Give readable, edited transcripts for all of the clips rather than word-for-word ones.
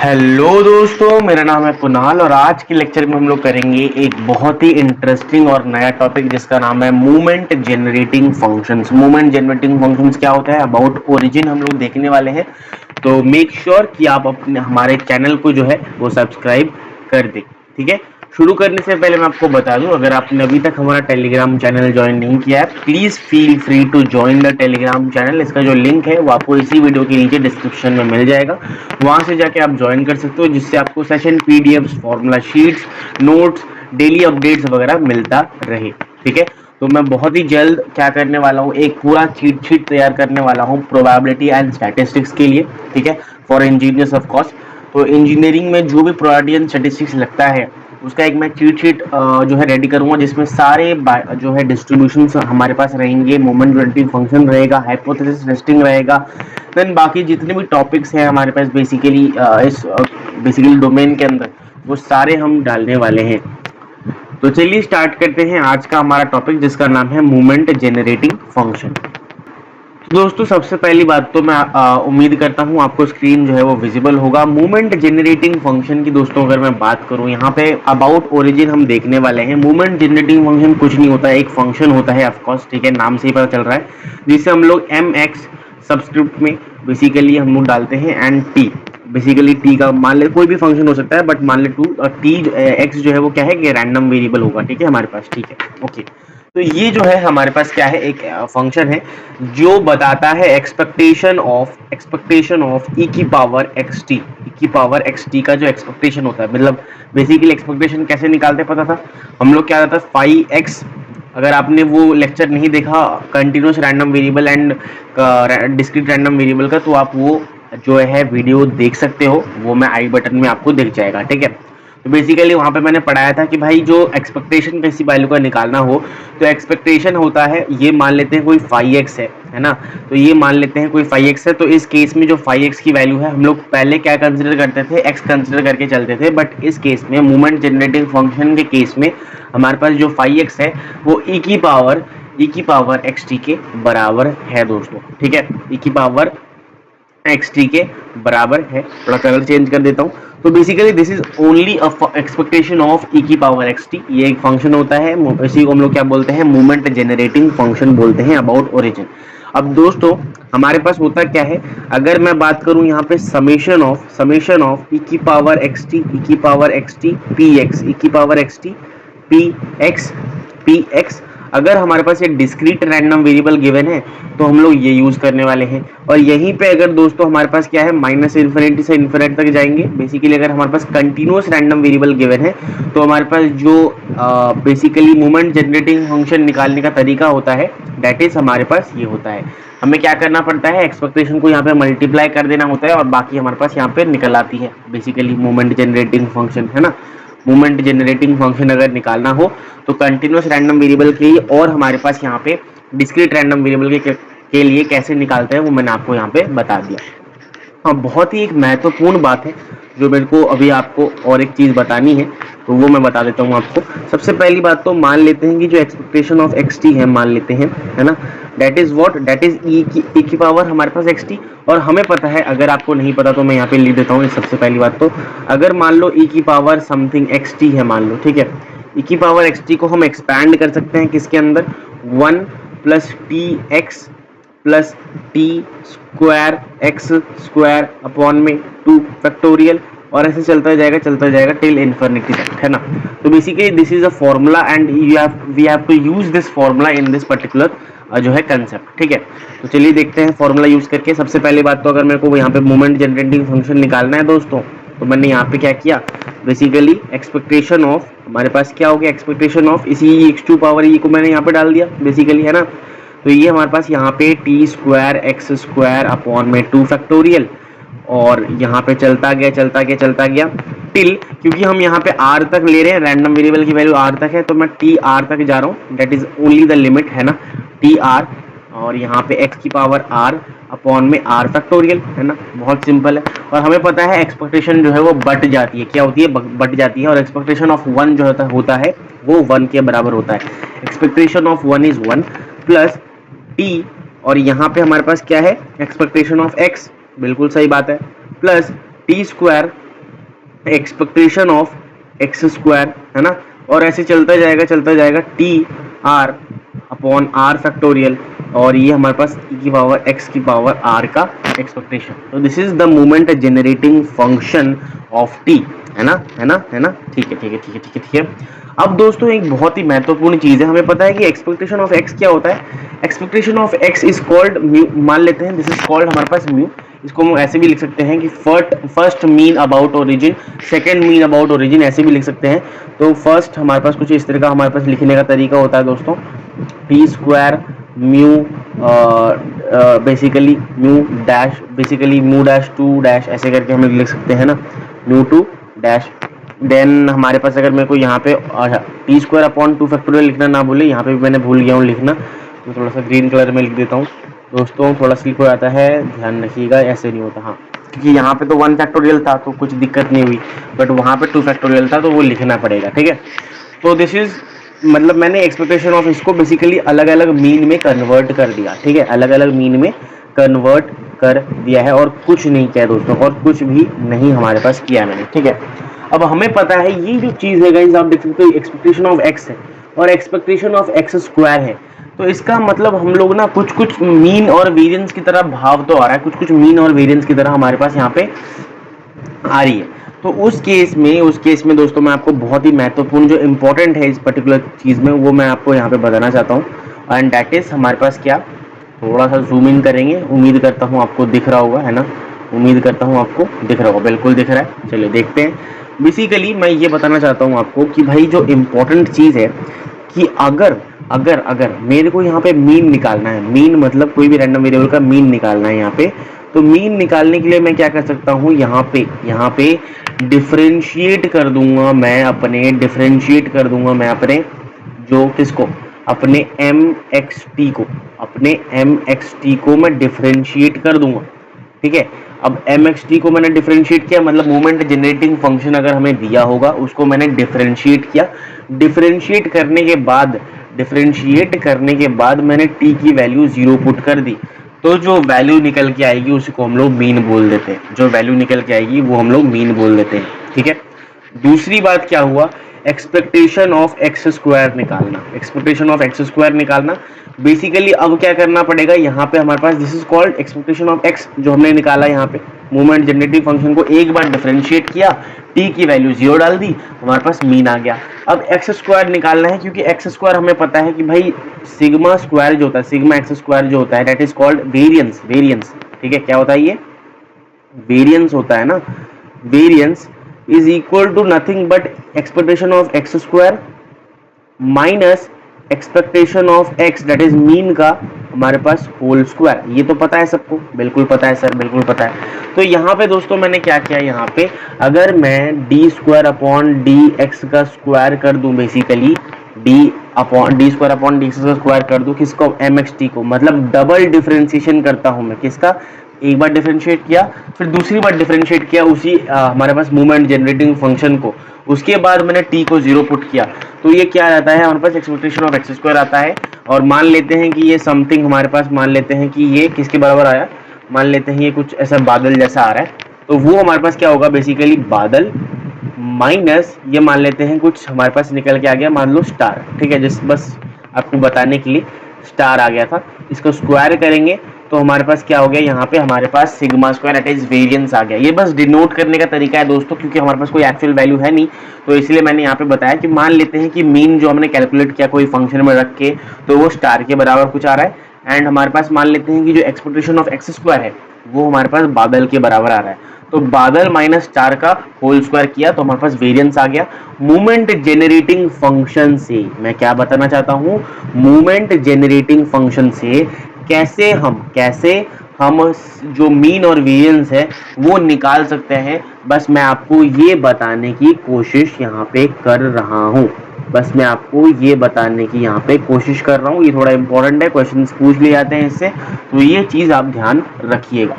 Hello दोस्तों, मेरा नाम है कुणाल और आज के लेक्चर में हम लोग करेंगे एक बहुत ही इंटरेस्टिंग और नया टॉपिक जिसका नाम है movement generating functions. Movement generating functions क्या होता है, अबाउट ओरिजिन हम लोग देखने वाले हैं। तो मेक श्योर कि आप अपने हमारे चैनल को जो है वो सब्सक्राइब कर दें। ठीक है, शुरू करने से पहले मैं आपको बता दूं, अगर आपने अभी तक हमारा टेलीग्राम चैनल ज्वाइन नहीं किया है, please feel free to join the Telegram channel. इसका जो लिंक है वो आपको इसी वीडियो के नीचे डिस्क्रिप्शन में मिल जाएगा। वहां से जाके आप ज्वाइन कर सकते हो, जिससे आपको session PDFs, formula sheets, notes, daily updates वगैरह मिलता रहे। ठीक है, तो मैं बहुत ही जल्द क्या करने वाला हूँ, एक पूरा चीट शीट तैयार करने वाला हूँ प्रोबेबिलिटी एंड स्टैटिस्टिक्स के लिए। ठीक है, फॉर इंजीनियर्स ऑफ कोर्स। तो इंजीनियरिंग में जो भी प्रोबेबिलिटी एंड स्टैटिस्टिक्स लगता है उसका एक मैं चीट शीट जो है रेडी करूंगा, जिसमें सारे जो है डिस्ट्रीब्यूशन हमारे पास रहेंगे, मोमेंट जनरेटिंग फंक्शन रहेगा, हाइपोथेसिस टेस्टिंग रहेगा, देन बाकी जितने भी टॉपिक्स हैं हमारे पास बेसिकली इस बेसिकली डोमेन के अंदर, वो सारे हम डालने वाले हैं। तो चलिए स्टार्ट करते हैं आज का हमारा टॉपिक, जिसका नाम है मूवमेंट जनरेटिंग फंक्शन। दोस्तों, सबसे पहली बात तो मैं उम्मीद करता हूं आपको स्क्रीन जो है वो विजिबल होगा। मूवमेंट जनरेटिंग फंक्शन की दोस्तों अगर मैं बात करूं, यहाँ पे अबाउट ओरिजिन हम देखने वाले हैं। मूवमेंट जनरेटिंग फंक्शन कुछ नहीं होता है, एक फंक्शन होता है ऑफकोर्स। ठीक है, नाम से ही पता चल रहा है, जिसे हम लोग एम एक्स सब्सक्रिप्ट में बेसिकली हम लोग डालते हैं एंड टी। बेसिकली टी का मान ले कोई भी फंक्शन हो सकता है, बट मान ले टू टी एक्स जो है वो क्या है कि रैंडम वेरिएबल होगा। ठीक है हमारे पास, ठीक है, ओके। तो ये जो है हमारे पास क्या है, एक फंक्शन है जो बताता है एक्सपेक्टेशन ऑफ ई की पावर एक्स टी। ई की पावर एक्स टी का जो एक्सपेक्टेशन होता है, मतलब बेसिकली एक्सपेक्टेशन कैसे निकालते पता था हम लोग, क्या होता है फाइव एक्स। अगर आपने वो लेक्चर नहीं देखा continuous random variable and discrete random variable का, तो आप वो जो है वीडियो देख सकते हो, वो मैं आई बटन में आपको दिख जाएगा। ठीक है, तो बेसिकली वहां पे मैंने पढ़ाया था कि भाई जो एक्सपेक्टेशन किसी वैल्यू का निकालना हो, तो एक्सपेक्टेशन होता है, ये मान लेते हैं कोई 5x है ना। तो ये मान लेते हैं कोई 5x है, तो इस केस में जो 5x की वैल्यू है, हम लोग पहले क्या कंसिडर करते थे, x कंसिडर करके चलते थे, बट इस केस में मूवमेंट जनरेटिंग फंक्शन के केस में हमारे पास जो 5x है वो ई की पावर एक्स टी के बराबर है दोस्तों। ठीक है, ई की पावर एक्स टी के बराबर है। थोड़ा कलर चेंज कर देता हूँ। तो basically this is only expectation of e की पावर एक्स टी। ये एक फंक्शन होता है, इसी को हम लोग क्या बोलते हैं, मूवमेंट जनरेटिंग फंक्शन बोलते हैं अबाउट ओरिजिन। अब दोस्तों हमारे पास होता क्या है, अगर मैं बात करूं यहाँ पे समेशन ऑफ ई की power x t p x, e की power x t p x. अगर हमारे पास एक डिस्क्रीट रैंडम वेरिएबल गिवन है तो हम लोग ये यूज करने वाले हैं। और यहीं पे अगर दोस्तों हमारे पास क्या है, माइनस इन्फिनिटी से इन्फिनिटी तक जाएंगे। बेसिकली अगर हमारे पास कंटिन्यूअस रैंडम वेरिएबल गिवन है, तो हमारे पास जो बेसिकली मूवमेंट जनरेटिंग फंक्शन निकालने का तरीका होता है, दैट इज हमारे पास ये होता है। हमें क्या करना पड़ता है, एक्सपेक्टेशन को यहाँ पे मल्टीप्लाई कर देना होता है और बाकी हमारे पास यहाँ पे निकल आती है बेसिकली मूवमेंट जनरेटिंग फंक्शन, है ना। मूवमेंट जनरेटिंग फंक्शन अगर निकालना हो तो कंटिन्यूअस रैंडम वेरिएबल के लिए, और हमारे पास यहाँ पे डिस्क्रीट रैंडम वेरिएबल के लिए कैसे निकालते हैं वो मैंने आपको यहाँ पे बता दिया। हाँ, बहुत ही एक महत्वपूर्ण बात है जो मेरे को अभी आपको और एक चीज बतानी है, तो वो मैं बता देता हूँ आपको। सबसे पहली बात तो मान लेते हैं कि जो एक्सपेक्टेशन ऑफ एक्स टी है, मान लेते हैं, है ना, that is what, that is e की पावर हमारे पास एक्स टी। और हमें पता है, अगर आपको नहीं पता तो मैं यहाँ पे लिख देता हूँ। सबसे पहली बात तो, अगर मान लो ई की पावर समथिंग एक्स टी है, मान लो, ठीक है, ई की पावर एक्स टी को हम एक्सपैंड कर सकते हैं किसके अंदर, 1 plus T x plus t square x square upon में 2 फैक्टोरियल, और ऐसे चलता जाएगा टिल इन्फिनिटी तक, है ना। तो basically this is a formula and we have to use this formula in this particular जो है कंसेप्ट। ठीक है, तो चलिए देखते हैं फॉर्मूला यूज करके। सबसे पहली बात तो, अगर मेरे को यहाँ पे मोमेंट जनरेटिंग फंक्शन निकालना है दोस्तों, तो मैंने यहाँ पे क्या किया, बेसिकली एक्सपेक्टेशन ऑफ, हमारे पास क्या हो गया, एक्सपेक्टेशन ऑफ इसी एक्स टू पावर ई को मैंने यहाँ पे डाल दिया बेसिकली, है ना। तो ये हमारे पास यहाँ पे T square x square upon में 2 फैक्टोरियल, और यहाँ पे चलता गया टिल, क्योंकि हम यहाँ पे आर तक ले रहे हैं, रैंडम वेरिएबल की वैल्यू आर तक है, तो मैं टी आर तक जा रहा हूँ, that is only the limit, है ना, टी आर। और यहाँ पे एक्स की पावर आर अपॉन में आर फैक्टोरियल, है ना, बहुत सिंपल है। और हमें पता है एक्सपेक्टेशन जो है वो बट जाती है, क्या होती है, बट जाती है, और एक्सपेक्टेशन ऑफ वन जो होता है वो 1 के बराबर होता है। Expectation of 1 is 1 plus T, और यहाँ पे हमारे पास क्या है, एक्सपेक्टेशन ऑफ एक्स, बिल्कुल सही बात है, plus t square expectation of x square, है ना, और ऐसे चलता जाएगा t r upon r factorial, और ये हमारे पास e की पावर x की पावर r का एक्सपेक्टेशन। तो this is the moment generating function of t, है ना, है ना, है ना, ठीक है, ठीक है, ठीक है, ठीक है, ठीक है। अब दोस्तों एक बहुत ही महत्वपूर्ण चीज है, हमें पता है कि एक्सपेक्टेशन ऑफ x क्या होता है। Expectation of x is called mu, मान लेते हैं दिस इज कॉल्ड हमारे पास म्यू। इसको हम ऐसे भी लिख सकते हैं कि first mean about origin, second mean about origin, ऐसे भी लिख सकते हैं। तो फर्स्ट हमारे पास कुछ इस तरह का हमारे पास लिखने का तरीका होता है दोस्तों, t square mu basically mu dash, basically mu dash two dash, ऐसे करके हम लिख सकते हैं ना, म्यू टू डैश। देन हमारे पास अगर मेरे को यहाँ पे T square upon two factorial लिखना ना भूले, यहाँ पे भी मैंने भूल गया हूँ लिखना, तो थोड़ा सा ग्रीन कलर में लिख देता हूँ दोस्तों, थोड़ा स्लिप हो जाता है, ध्यान रखिएगा, ऐसे नहीं होता। हाँ, क्योंकि यहाँ पे तो वन फैक्टोरियल था तो कुछ दिक्कत नहीं हुई, बट वहाँ पे टू फैक्टोरियल था तो वो लिखना पड़ेगा, ठीक है। तो दिस इज मतलब मैंने एक्सपेक्टेशन ऑफ इसको बेसिकली अलग अलग मीन में कन्वर्ट कर दिया, ठीक है, अलग अलग मीन में कन्वर्ट कर दिया है, और कुछ नहीं किया दोस्तों, और कुछ भी नहीं हमारे पास किया मैंने, ठीक है। अब हमें पता है ये जो चीज है गाइस, आप देख सकते हो एक्सपेक्टेशन ऑफ एक्स है और एक्सपेक्टेशन ऑफ एक्स स्क्वायर है, तो इसका मतलब हम लोग ना कुछ कुछ मीन और वेरिएंस की तरह भाव तो आ रहा है, कुछ कुछ मीन और वेरिएंस की तरह हमारे पास यहाँ पे आ रही है। तो उस केस में दोस्तों मैं आपको बहुत ही महत्वपूर्ण जो इंपॉर्टेंट है इस पर्टिकुलर चीज में, वो मैं आपको यहाँ पे बताना चाहता हूँ, एंड दैट इज हमारे पास क्या, थोड़ा सा जूम इन करेंगे, उम्मीद करता हूँ आपको दिख रहा होगा, है ना, उम्मीद करता हूँ आपको दिख रहा होगा, बिल्कुल दिख रहा है, चलिए देखते हैं। बेसिकली मैं ये बताना चाहता हूँ आपको कि भाई जो इम्पोर्टेंट चीज है कि अगर अगर अगर मेरे को यहाँ पे मीन निकालना है, मीन मतलब कोई भी रैंडम वेरिएबल का मीन निकालना है यहाँ पे, तो मीन निकालने के लिए मैं क्या कर सकता हूँ, यहाँ पे डिफरेंशिएट कर दूंगा मैं अपने, डिफरेंशिएट कर दूंगा मैं अपने जो किसको, अपने एम एक्स टी को, अपने एम एक्स टी को मैं डिफरेंशिएट कर दूंगा, ठीक है। अब एम एक्स टी को मैंने डिफरेंशिएट किया, मतलब मोमेंट जनरेटिंग फंक्शन अगर हमें दिया होगा उसको मैंने डिफरेंशिएट किया, डिफरेंशिएट करने के बाद, डिफरेंशिएट करने के बाद मैंने टी की वैल्यू 0 पुट कर दी, तो जो वैल्यू निकल के आएगी उसको हम लोग मीन बोल देते हैं, जो वैल्यू निकल के आएगी वो हम लोग मीन बोल देते हैं, ठीक है। दूसरी बात क्या हुआ, एक्सपेक्टेशन ऑफ एक्स स्क्वायर निकालना, एक्सपेक्टेशन ऑफ एक्स स्क्वायर निकालना। बेसिकली अब क्या करना पड़ेगा, यहाँ पे हमारे पास this is called expectation of x, जो हमने निकाला यहाँ पे मूवमेंट जनरेटिव फंक्शन को एक बार डिफरेंशिएट किया, टी की वैल्यू 0 डाल दी, हमारे पास मीन आ गया। अब एक्स स्क्वायर निकालना है, क्योंकि एक्स स्क्वायर हमें पता है कि भाई सिग्मा स्क्वायर जो होता है, सिग्मा एक्स स्क्वायर जो होता है that is called variance, variance, ठीक है, क्या होता है ये, वेरियंस होता है ना, variance is equal to nothing but expectation of x square minus expectation of x that is mean का हमारे पास होल स्क्वायर। ये तो पता है सबको, बिल्कुल पता है सर, बिल्कुल पता है। तो यहाँ पे दोस्तों मैंने क्या किया, यहाँ पे अगर मैं D square upon D x का स्क्वायर कर दूं, basically D square upon D x का स्क्वायर कर दूं, किसको, एम एक्स टी को, मतलब डबल डिफरेंशिएशन करता हूं मैं किसका, एक बार डिफरेंशिएट किया फिर दूसरी बार डिफरेंशिएट किया उसी हमारे पास मूवमेंट जनरेटिंग फंक्शन को, उसके बाद मैंने टी को 0 पुट किया, तो ये क्या आता है हमारे पास, एक्सपेक्टेशन ऑफ एक्स स्क्वायर आता है। और मान लेते हैं कि ये समथिंग हमारे पास, मान लेते हैं कि ये किसके बराबर आया, मान लेते हैं ये कुछ ऐसा बादल जैसा आ रहा है, तो वो हमारे पास क्या होगा, बेसिकली बादल माइनस ये मान लेते हैं कुछ हमारे पास निकल के आ गया, मान लो स्टार, ठीक है, जिस बस आपको बताने के लिए स्टार आ गया था, इसको स्क्वायर करेंगे तो हमारे पास क्या हो गया, यहाँ पे हमारे पास sigma square that is variance आ गया। ये बस डिनोट करने का तरीका है दोस्तों, क्योंकि हमारे पास कोई एक्चुअल वैल्यू है नहीं, तो इसलिए मैंने यहाँ पे बताया कि मान लेते हैं कि मीन जो हमने कैलकुलेट किया कोई फंक्शन में रख के, तो वो स्टार के बराबर कुछ आ रहा है, एंड हमारे पास मान लेते हैं कि जो एक्सपेक्टेशन ऑफ एक्स स्क्वायर है वो हमारे पास बादल के बराबर आ रहा है, तो बादल माइनस स्टार का होल स्क्वायर किया तो हमारे पास वेरिएंस आ गया। मूवमेंट जेनरेटिंग फंक्शन से मैं क्या बताना चाहता हूं, मूवमेंट जेनरेटिंग फंक्शन से कैसे हम जो मीन और वेरिएंस है वो निकाल सकते हैं, बस मैं आपको ये बताने की कोशिश यहाँ पे कर रहा हूँ, बस मैं आपको ये बताने की यहाँ पे कोशिश कर रहा हूँ। ये थोड़ा इंपॉर्टेंट है, क्वेश्चंस पूछ लिए जाते हैं इससे, तो ये चीज आप ध्यान रखिएगा,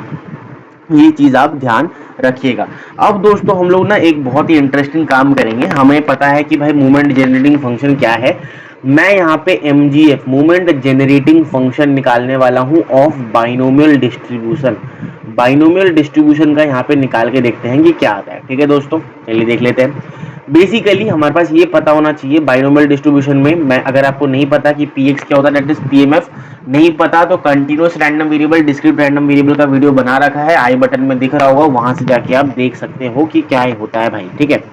ये चीज आप ध्यान रखिएगा। अब दोस्तों हम लोग ना एक बहुत ही इंटरेस्टिंग काम करेंगे, हमें पता है कि भाई मूवमेंट जनरेटिंग फंक्शन क्या है, मैं यहाँ पे MGF मोमेंट जनरेटिंग फंक्शन निकालने वाला हूँ of binomial distribution. Binomial distribution का यहाँ पे निकाल के देखते हैं कि क्या आता है। ठीक है दोस्तों, चलिए देख लेते हैं। बेसिकली हमारे पास ये पता होना चाहिए बाइनोमियल डिस्ट्रीब्यूशन में, मैं अगर आपको नहीं पता कि PX क्या होता है, दैट इज PMF नहीं पता, तो continuous random variable discrete random variable का वीडियो बना रखा है, आई बटन में दिख रहा होगा, वहां से जाके आप देख सकते हो कि क्या होता है भाई। ठीक है,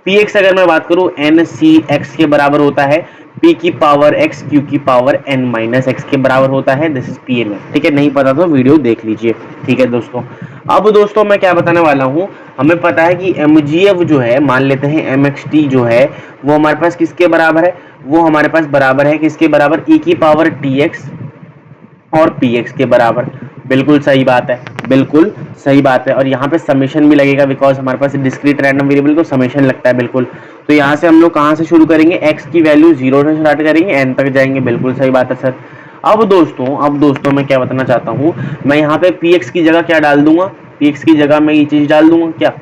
Px अगर मैं बात करूं NCX के बराबर होता है P की पावर x Q की पावर n माइनस x के बराबर होता है, दिस इज PMF। ठीक है, नहीं पता तो वीडियो देख लीजिए। ठीक है दोस्तों, अब दोस्तों मैं क्या बताने वाला हूं, हमें पता है कि MGF जो है, मान लेते हैं MXT जो है वो हमारे पास किसके बराबर है, वो हमारे पास बराबर है किसके बराबर, e की पावर TX और Px के बराबर। बिल्कुल सही बात है, बिल्कुल सही बात है। और यहाँ पे समेशन भी लगेगा बिकॉज हमारे पास डिस्क्रीट रैंडम वेरिएबल को समेशन लगता है बिल्कुल। तो यहाँ से हम लोग कहाँ से शुरू करेंगे, x की वैल्यू 0 से स्टार्ट करेंगे n तक जाएंगे। बिल्कुल सही बात है सर। अब दोस्तों मैं क्या बताना चाहता हूँ, मैं यहाँ पे Px की जगह क्या डाल दूंगा, Px की जगह मैं ये चीज डाल दूंगा क्या,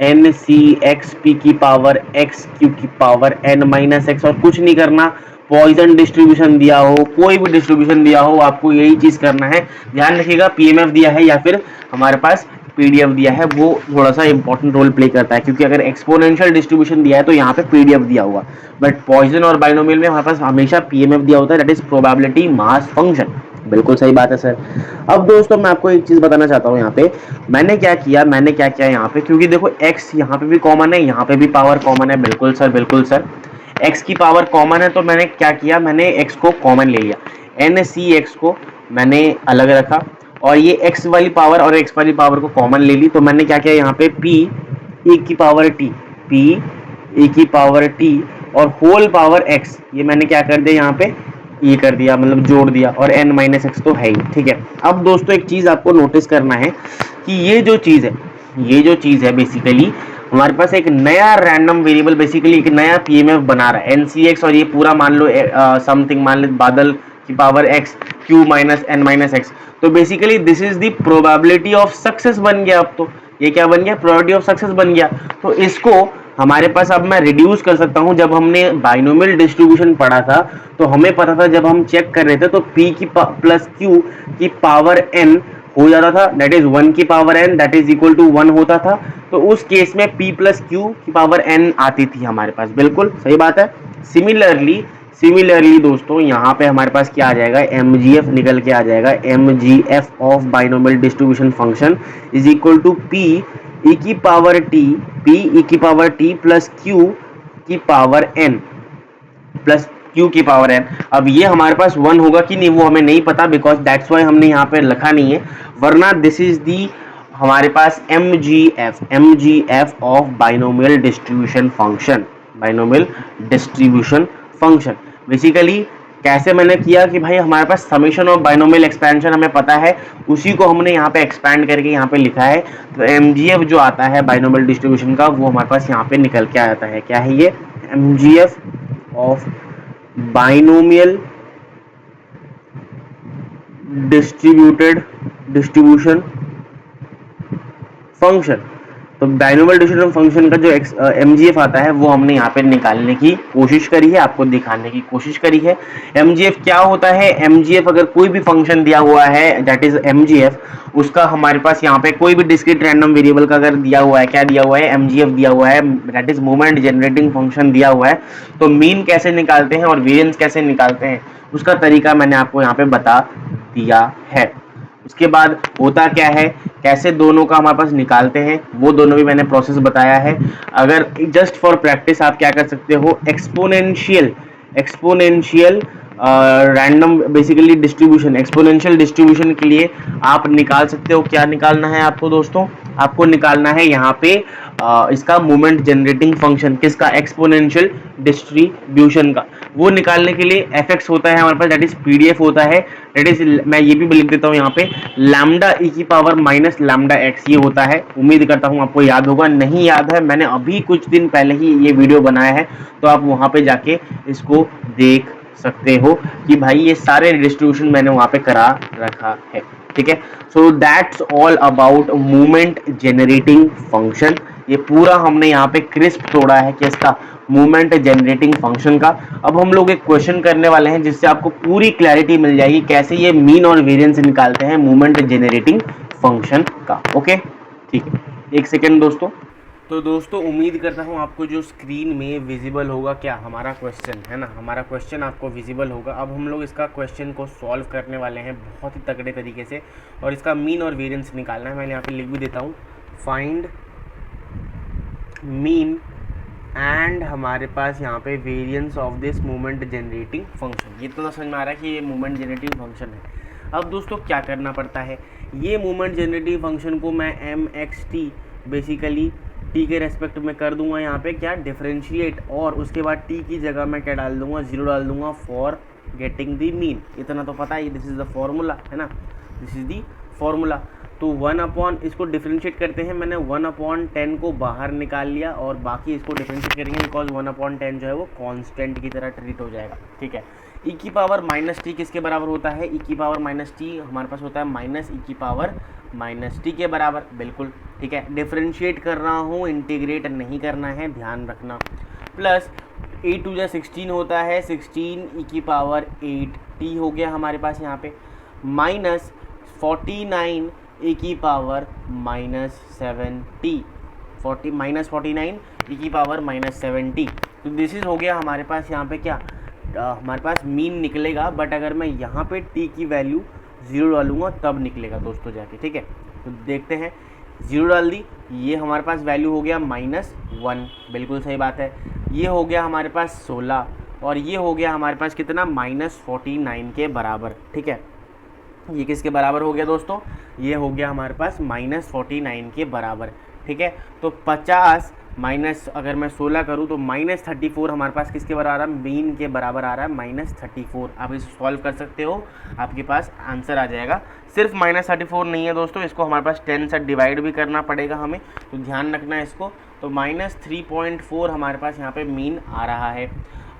NCX P की पावर x Q की पावर n माइनस एक्स, और कुछ नहीं करना। पॉइजन डिस्ट्रीब्यूशन दिया हो, कोई भी डिस्ट्रीब्यूशन दिया हो, आपको यही चीज करना है। ध्यान रखिएगा PMF दिया है या फिर हमारे पास PDF दिया है, वो थोड़ा सा इंपॉर्टेंट रोल प्ले करता है, क्योंकि अगर एक्सपोनेंशियल डिस्ट्रीब्यूशन दिया है तो यहाँ पे PDF दिया होगा, बट पॉइजन और बाइनोमियल में हमारे पास हमेशा PMF दिया होता है, that is probability mass function. बिल्कुल सही बात है सर। अब दोस्तों मैं आपको एक चीज बताना चाहता हूँ, यहाँ पे मैंने क्या किया यहाँ पे, क्योंकि देखो x यहाँ पे भी कॉमन है, यहाँ पे भी पावर कॉमन है। बिल्कुल सर, बिल्कुल सर, x की पावर कॉमन है, तो मैंने क्या किया, मैंने x को कॉमन ले लिया, NCX को मैंने अलग रखा, और ये x वाली पावर और x वाली पावर को कॉमन ले ली। तो मैंने क्या किया यहाँ पे p e की पावर t, p e की पावर t और होल पावर x, ये मैंने क्या कर दिया यहाँ पे, ये कर दिया, मतलब जोड़ दिया, और n माइनस एक्स तो है ही। ठीक है, अब दोस्तों एक चीज आपको नोटिस करना है कि ये जो चीज है बेसिकली हमारे पास एक नया रैंडम वेरिएबल, बेसिकली एक नया PMF बना रहा है NCX, और ये पूरा मान लो समथिंग, मान लो बादल की power x Q minus n minus x. तो basically this is the probability of success बन गया। अब तो ये क्या बन गया, प्रोबेबिलिटी ऑफ सक्सेस बन गया। तो इसको हमारे पास अब मैं रिड्यूस कर सकता हूं। जब हमने बाइनोमियल डिस्ट्रीब्यूशन पढ़ा था तो हमें पता था, जब हम चेक कर रहे थे तो P की प्लस Q की पावर n हो जाता था, दैट इज 1 की power n that is equal to 1 होता था। तो उस केस में P प्लस Q की पावर n आती थी हमारे पास। बिल्कुल सही बात है। सिमिलरली दोस्तों यहाँ पे हमारे पास क्या आ जाएगा, MGF निकल के आ जाएगा, MGF of binomial distribution function is equal to P e की पावर t प्लस Q की पावर n प्लस Q की पावर n। अब ये हमारे पास 1 होगा कि नहीं वो हमें नहीं पता, बिकॉज दैट्स वाई हमने यहाँ पे लिखा नहीं है, वरना दिस इज दी हमारे पास MGF of binomial distribution function. Basically कैसे मैंने किया कि भाई हमारे पास समेशन ऑफ बाइनोमियल एक्सपेंशन हमें पता है, उसी को हमने यहाँ पे एक्सपैंड करके यहाँ पे लिखा है। तो MGF जो आता है बाइनोमियल डिस्ट्रीब्यूशन का, वो हमारे पास यहाँ पे निकल के आता है। क्या है ये, MGF of binomial distribution function. तो बाइनोमियल डिस्ट्रीब्यूशन फंक्शन का जो MGF आता है वो हमने यहाँ पे निकालने की कोशिश करी है, आपको दिखाने की कोशिश करी है। MGF क्या होता है, MGF अगर कोई भी फंक्शन दिया हुआ है दैट इज MGF, उसका हमारे पास यहाँ पे कोई भी डिस्क्रीट रैंडम वेरिएबल का अगर दिया हुआ है, क्या दिया हुआ है, MGF दिया हुआ है, that is moment generating function दिया हुआ है। तो मीन कैसे निकालते हैं और वेरिएंस कैसे निकालते हैं उसका तरीका मैंने आपको यहाँ पे बता दिया है। उसके बाद होता क्या है, कैसे दोनों का हमारे पास निकालते हैं, वो दोनों भी मैंने प्रोसेस बताया है। अगर जस्ट फॉर प्रैक्टिस आप क्या कर सकते हो, exponential random basically distribution, exponential distribution के लिए आप निकाल सकते हो। क्या निकालना है आपको दोस्तों, आपको निकालना है यहाँ पे इसका मोमेंट जनरेटिंग फंक्शन, किसका, एक्सपोनेंशियल डिस्ट्रीब्यूशन का। वो निकालने के लिए fx होता है हमारे पास, दैट इज PDF होता है, दैट इज, मैं ये भी लिख देता हूँ यहाँ पे, लैम्डा e की पावर माइनस लैम्डा x ये होता है। उम्मीद करता हूँ आपको याद होगा, नहीं याद है मैंने अभी कुछ दिन पहले ही ये वीडियो बनाया है, तो आप वहाँ पे जाके इसको देख सकते हो कि भाई ये सारे डिस्ट्रीब्यूशन मैंने वहाँ पे करा रखा है। ठीक है, so that's all about moment generating function. ये पूरा हमने यहाँ पे क्रिस्प तोड़ा है किसका, मूवमेंट जनरेटिंग फंक्शन का। अब हम लोग एक क्वेश्चन करने वाले हैं जिससे आपको पूरी क्लैरिटी मिल जाएगी कैसे ये मीन और वेरिएंस निकालते हैं मूवमेंट जनरेटिंग फंक्शन का। ओके ठीक है, एक सेकेंड दोस्तों। तो दोस्तों उम्मीद करता हूँ आपको जो स्क्रीन में विजिबल होगा क्या हमारा क्वेश्चन है ना, हमारा क्वेश्चन आपको विजिबल होगा। अब हम लोग इसका क्वेश्चन को सॉल्व करने वाले हैं बहुत ही तगड़े तरीके से, और इसका मीन और वेरिएंस निकालना है। मैंने यहाँ पे लिख भी देता हूँ, फाइंड मीन एंड हमारे पास यहाँ पे variance of this movement generating function. ये तो समझ में आ रहा है कि ये मूवमेंट जनरेटिंग फंक्शन है। अब दोस्तों क्या करना पड़ता है, ये मूवमेंट जनरेटिंग फंक्शन को मैं mxt बेसिकली t के रेस्पेक्ट में कर दूंगा यहाँ पे क्या, डिफरेंशिएट, और उसके बाद t की जगह मैं क्या डाल दूंगा, 0 डाल दूंगा फॉर गेटिंग द मीन। इतना तो पता है, दिस इज द फॉर्मूला है ना, दिस इज द फॉर्मूला। तो 1 इसको डिफरेंशिएट करते हैं, मैंने 1/10 को बाहर निकाल लिया और बाकी इसको डिफरेंशिएट करेंगे बिकॉज 1/10 जो है वो कांस्टेंट की तरह ट्रीट हो जाएगा। ठीक है, e की पावर माइनस टी किसके बराबर होता है, e की पावर माइनस टी हमारे पास होता है माइनस e की पावर माइनस टी के बराबर, बिल्कुल ठीक है। डिफरेंशिएट कर रहा हूँ, इंटीग्रेट नहीं करना है, ध्यान रखना। प्लस 8 2 16 होता है, 16 e की पावर 8t हो गया हमारे पास यहाँ पे, माइनस 49 e की पावर माइनस 7t, 49 e की पावर माइनस 7t। तो दिस इज हो गया हमारे पास यहाँ पे क्या, हमारे पास मीन निकलेगा, बट अगर मैं यहाँ पे t की वैल्यू 0 डालूंगा तब निकलेगा दोस्तों जाके। ठीक है, तो देखते हैं, 0 डाल दी, ये हमारे पास वैल्यू हो गया -1, बिल्कुल सही बात है। ये हो गया हमारे पास 16 और ये हो गया हमारे पास कितना, -49 के बराबर। ठीक है, ये किसके बराबर हो गया दोस्तों, ये हो गया हमारे पास -49 के बराबर। ठीक है, तो 50 माइनस अगर मैं 16 करूँ तो -34 हमारे पास किसके बराबर आ रहा है, मीन के बराबर आ रहा है -34। आप इसे सॉल्व कर सकते हो, आपके पास आंसर आ जाएगा। सिर्फ -34 नहीं है दोस्तों, इसको हमारे पास 10 से डिवाइड भी करना पड़ेगा हमें, तो ध्यान रखना है इसको। तो -3.4 हमारे पास यहाँ पे मीन आ रहा है।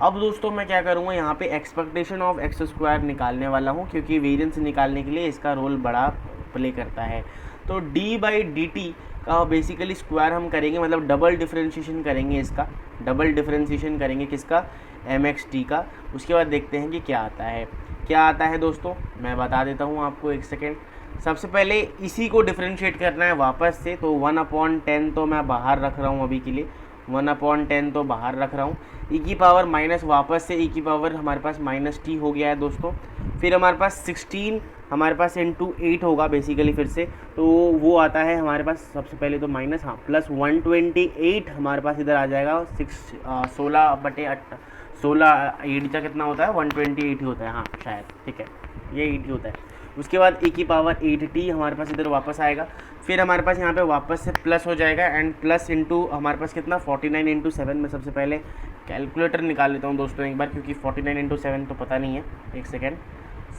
अब दोस्तों मैं क्या करूँगा, यहाँ पे एक्सपेक्टेशन ऑफ एक्स स्क्वायर निकालने वाला हूँ, क्योंकि वेरिएंस निकालने के लिए इसका रोल बड़ा प्ले करता है। तो d/dt का बेसिकली स्क्वायर हम करेंगे, मतलब डबल डिफरेंशिएशन करेंगे इसका, डबल डिफरेंशिएशन करेंगे किसका, mxt का। उसके बाद देखते हैं कि क्या आता है। क्या आता है दोस्तों, मैं बता देता हूँ आपको, एक सेकेंड। सबसे पहले इसी को डिफरेंशिएट करना है वापस से, तो 1/10 तो मैं बाहर रख रहा हूँ अभी के लिए, 1/10 तो बाहर रख रहा हूँ। e की पावर माइनस, वापस से e की पावर हमारे पास -t हो गया है दोस्तों। फिर हमारे पास 16 हमारे पास × 8 होगा बेसिकली फिर से, तो वो आता है हमारे पास सबसे पहले तो माइनस, हाँ, प्लस 128 हमारे पास इधर आ जाएगा। 16 8 का कितना होता है, 128 ही होता है, हाँ शायद, ठीक है, ये 80 होता है। उसके बाद e की पावर 8t हमारे पास इधर वापस आएगा। फिर हमारे पास यहाँ पे वापस से प्लस हो जाएगा, एंड प्लस इंटू हमारे पास कितना, 49 × 7। मैं सबसे पहले कैलकुलेटर निकाल लेता हूँ दोस्तों एक बार, क्योंकि 49 × 7 तो पता नहीं है, एक सेकेंड।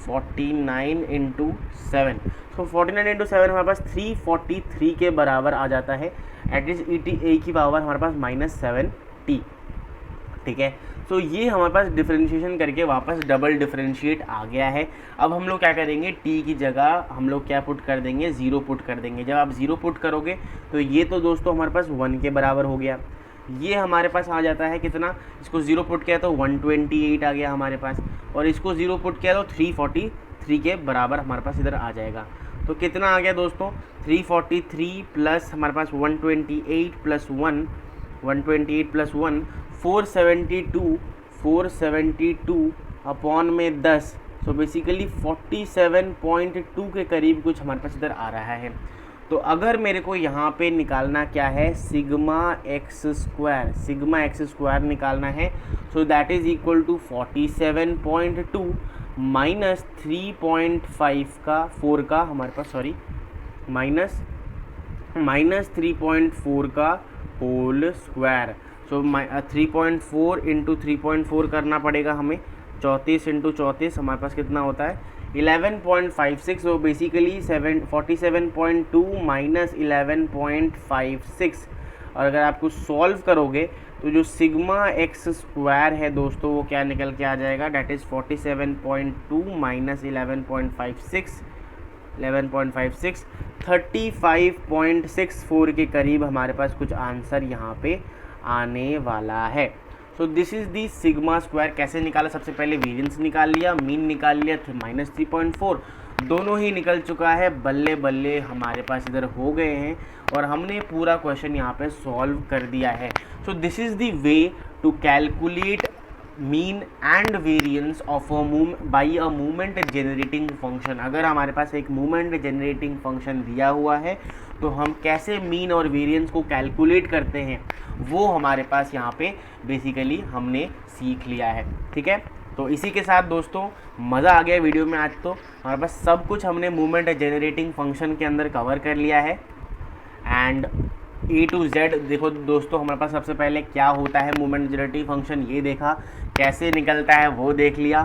49 × 7, तो 49 × 7 हमारे पास 343 के बराबर आ जाता है। एटलीस्ट e की पावर हमारे पास -7t। ठीक है, तो ये हमारे पास डिफरेंशिएशन करके वापस डबल डिफरेंशिएट आ गया है। अब हम लोग क्या करेंगे, t की जगह हम लोग क्या पुट कर देंगे, 0 पुट कर देंगे। जब आप 0 पुट करोगे तो ये तो दोस्तों हमारे पास 1 के बराबर हो गया। ये हमारे पास आ जाता है कितना, इसको 0 पुट किया तो 128 आ गया हमारे पास, और इसको 0 पुट किया तो 343 के बराबर हमारे पास इधर आ जाएगा। तो कितना आ गया दोस्तों, 343 प्लस हमारे पास 128 प्लस 1, 128 प्लस 1 472 अपॉन में 10, सो बेसिकली 47.2 के करीब कुछ हमारे पास इधर आ रहा है। तो अगर मेरे को यहाँ पे निकालना क्या है, सिग्मा एक्स स्क्वायर निकालना है, so that is equal to 47.2 minus 3.5 का 4 का हमारे पास, सॉरी, माइनस 3.4 का होल स्क्वायर। सो 3.4 × 3.4 करना पड़ेगा हमें, 34 × 34 हमारे पास कितना होता है, 11.56। So basically 47.2 minus 11.56। और अगर आप कुछ सॉल्व करोगे तो जो सिग्मा एक्स स्क्वायर है दोस्तों वो क्या निकल के आ जाएगा, डैट इज़ 47.2 माइनस 11.56, 35.64 के करीब हमारे पास कुछ आंसर यहाँ पे आने वाला है। So this is the sigma square. कैसे निकाला? सबसे पहले वेरिएंस निकाल लिया, मीन निकाल लिया, -3.4 दोनों ही निकल चुका है। बल्ले बल्ले हमारे पास इधर हो गए हैं और हमने पूरा क्वेश्चन यहाँ पे सॉल्व कर दिया है। So this is the way to calculate mean and variance of by a movement generating function. अगर हमारे पास एक मूवमेंट जनरेटिंग फंक्शन दिया हुआ है तो हम कैसे मीन और वेरिएंस को कैलकुलेट करते हैं वो हमारे पास यहाँ पे बेसिकली हमने सीख लिया है। ठीक है, तो इसी के साथ दोस्तों मज़ा आ गया वीडियो में। आज तो हमारे पास सब कुछ हमने मूवमेंट जनरेटिंग फंक्शन के अंदर कवर कर लिया है एंड A to Z। देखो दोस्तों, हमारे पास सबसे पहले क्या होता है मूवमेंट जनरेटिंग फंक्शन ये देखा, कैसे निकलता है वो देख लिया,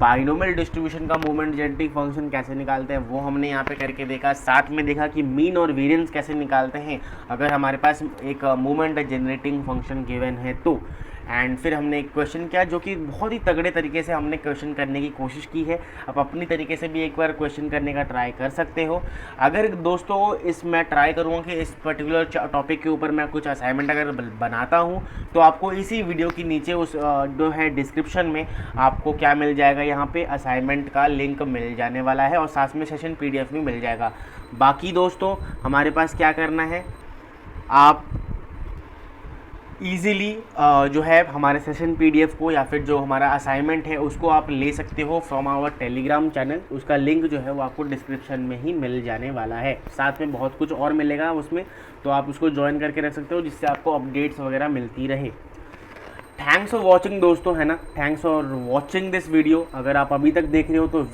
बाइनोमियल डिस्ट्रीब्यूशन का मूवमेंट जनरेटिंग फंक्शन कैसे निकालते हैं वो हमने यहाँ पे करके देखा, साथ में देखा कि मीन और वेरिएंस कैसे निकालते हैं अगर हमारे पास एक मूवमेंट जनरेटिंग फंक्शन गिवन है तो। एंड फिर हमने एक क्वेश्चन किया जो कि बहुत ही तगड़े तरीके से हमने क्वेश्चन करने की कोशिश की है। आप अपनी तरीके से भी एक बार क्वेश्चन करने का ट्राई कर सकते हो। अगर दोस्तों इस मैं ट्राई करूँगा कि इस पर्टिकुलर टॉपिक के ऊपर मैं कुछ असाइनमेंट अगर बनाता हूँ तो आपको इसी वीडियो के नीचे उस जो है डिस्क्रिप्शन में आपको क्या मिल जाएगा, यहाँ पे असाइनमेंट का लिंक मिल जाने वाला है और साथ में सेशन PDF भी मिल जाएगा। बाकी दोस्तों हमारे पास क्या करना है, आप ईज़िली जो है हमारे सेशन PDF को या फिर जो हमारा असाइनमेंट है उसको आप ले सकते हो फ्रॉम आवर टेलीग्राम चैनल। उसका लिंक जो है वो आपको डिस्क्रिप्शन में ही मिल जाने वाला है। साथ में बहुत कुछ और मिलेगा उसमें, तो आप उसको ज्वाइन करके रख सकते हो जिससे आपको अपडेट्स वगैरह मिलती रहे। थैंक्स फॉर वॉचिंग दोस्तों, है ना, thanks for watching this video. अगर आप अभी तक देख रहे हो तो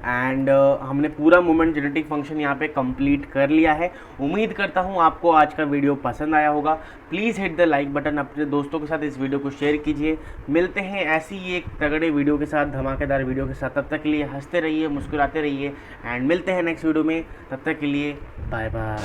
एंड हमने पूरा मूवमेंट जेनेटिक फंक्शन यहाँ पे कंप्लीट कर लिया है। उम्मीद करता हूँ आपको आज का वीडियो पसंद आया होगा। Please hit the like button, अपने दोस्तों के साथ इस वीडियो को शेयर कीजिए। मिलते हैं ऐसी ही एक तगड़े वीडियो के साथ, धमाकेदार वीडियो के साथ। तब तक के लिए हंसते रहिए, मुस्कुराते रहिए एंड मिलते हैं नेक्स्ट वीडियो में। तब तक के लिए बाय बाय।